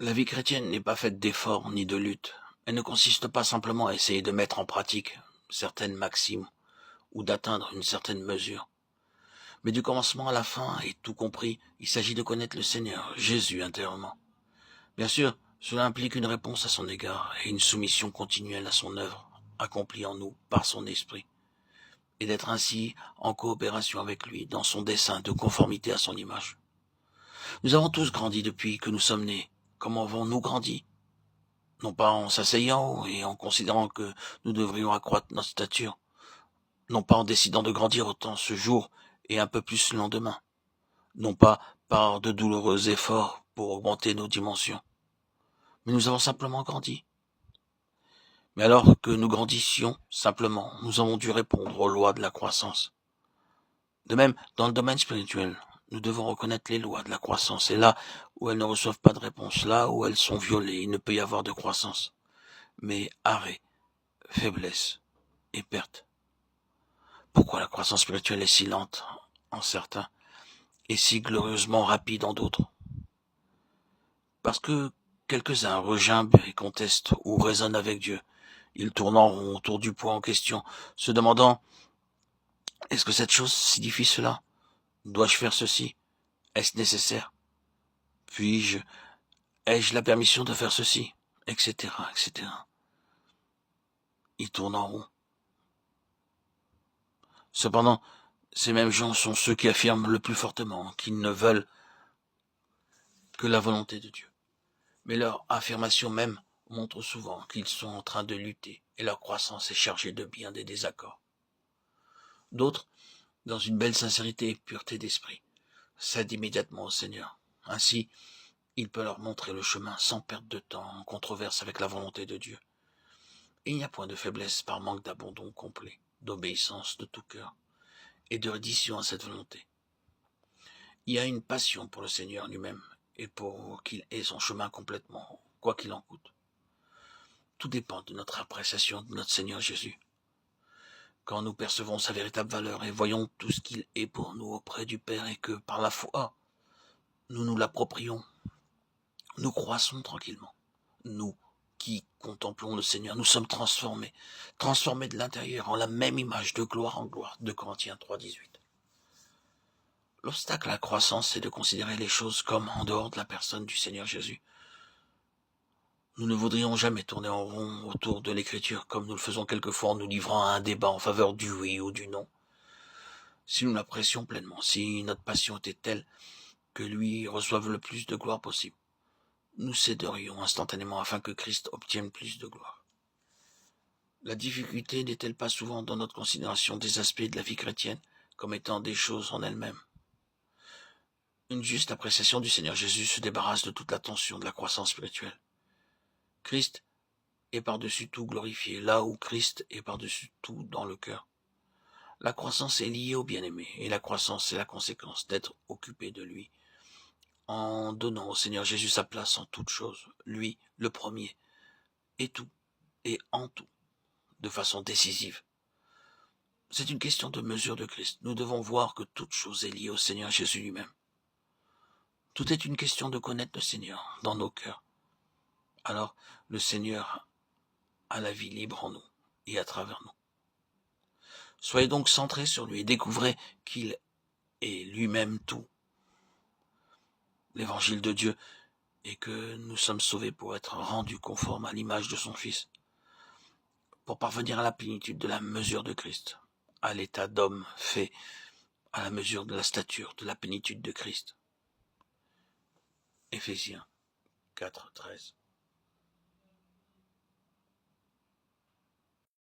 La vie chrétienne n'est pas faite d'efforts ni de luttes. Elle ne consiste pas simplement à essayer de mettre en pratique certaines maximes ou d'atteindre une certaine mesure. Mais du commencement à la fin, et tout compris, il s'agit de connaître le Seigneur, Jésus intérieurement. Bien sûr, cela implique une réponse à son égard et une soumission continuelle à son œuvre, accomplie en nous par son esprit, et d'être ainsi en coopération avec lui dans son dessein de conformité à son image. Nous avons tous grandi depuis que nous sommes nés. Comment avons-nous grandi? Non pas en s'asseyant et en considérant que nous devrions accroître notre stature, non pas en décidant de grandir autant ce jour et un peu plus le lendemain, non pas par de douloureux efforts pour augmenter nos dimensions, mais nous avons simplement grandi. Mais alors que nous grandissions simplement, nous avons dû répondre aux lois de la croissance. De même, dans le domaine spirituel, nous devons reconnaître les lois de la croissance, et là où elles ne reçoivent pas de réponse, là où elles sont violées, il ne peut y avoir de croissance, mais arrêt, faiblesse et perte. Pourquoi la croissance spirituelle est si lente en certains et si glorieusement rapide en d'autres? Parce que quelques-uns regimbent et contestent ou raisonnent avec Dieu. Ils tournent en rond autour du point en question, se demandant: est-ce que cette chose signifie cela? Dois-je faire ceci? Est-ce nécessaire? Puis-je, ai-je la permission de faire ceci? Etc., etc. Ils tournent en rond. Cependant, ces mêmes gens sont ceux qui affirment le plus fortement qu'ils ne veulent que la volonté de Dieu. Mais leur affirmation même montre souvent qu'ils sont en train de lutter et leur croissance est chargée de bien des désaccords. D'autres, dans une belle sincérité et pureté d'esprit, cèdent immédiatement au Seigneur. Ainsi, il peut leur montrer le chemin sans perte de temps en controverse avec la volonté de Dieu. Et il n'y a point de faiblesse par manque d'abandon complet, d'obéissance de tout cœur et de reddition à cette volonté. Il y a une passion pour le Seigneur lui-même et pour qu'il ait son chemin complètement, quoi qu'il en coûte. Tout dépend de notre appréciation de notre Seigneur Jésus. Quand nous percevons sa véritable valeur et voyons tout ce qu'il est pour nous auprès du Père et que par la foi, nous nous l'approprions, nous croissons tranquillement. Nous qui contemplons le Seigneur, nous sommes transformés de l'intérieur en la même image de gloire en gloire, 2 Corinthiens 3,18. L'obstacle à la croissance, c'est de considérer les choses comme en dehors de la personne du Seigneur Jésus. Nous ne voudrions jamais tourner en rond autour de l'écriture comme nous le faisons quelquefois en nous livrant à un débat en faveur du oui ou du non. Si nous l'apprécions pleinement, si notre passion était telle que lui reçoive le plus de gloire possible, nous céderions instantanément afin que Christ obtienne plus de gloire. La difficulté n'est-elle pas souvent dans notre considération des aspects de la vie chrétienne comme étant des choses en elles-mêmes? Une juste appréciation du Seigneur Jésus se débarrasse de toute la tension de la croissance spirituelle. Christ est par-dessus tout glorifié, là où Christ est par-dessus tout dans le cœur. La croissance est liée au bien-aimé, et la croissance est la conséquence d'être occupé de lui, en donnant au Seigneur Jésus sa place en toutes choses, lui, le premier, et tout, et en tout, de façon décisive. C'est une question de mesure de Christ. Nous devons voir que toute chose est liée au Seigneur Jésus lui-même. Tout est une question de connaître le Seigneur dans nos cœurs. Alors, le Seigneur a la vie libre en nous et à travers nous. Soyez donc centrés sur lui et découvrez qu'il est lui-même tout. L'évangile de Dieu est que nous sommes sauvés pour être rendus conformes à l'image de son Fils, pour parvenir à la plénitude de la mesure de Christ, à l'état d'homme fait à la mesure de la stature de la plénitude de Christ. Éphésiens 4, 13.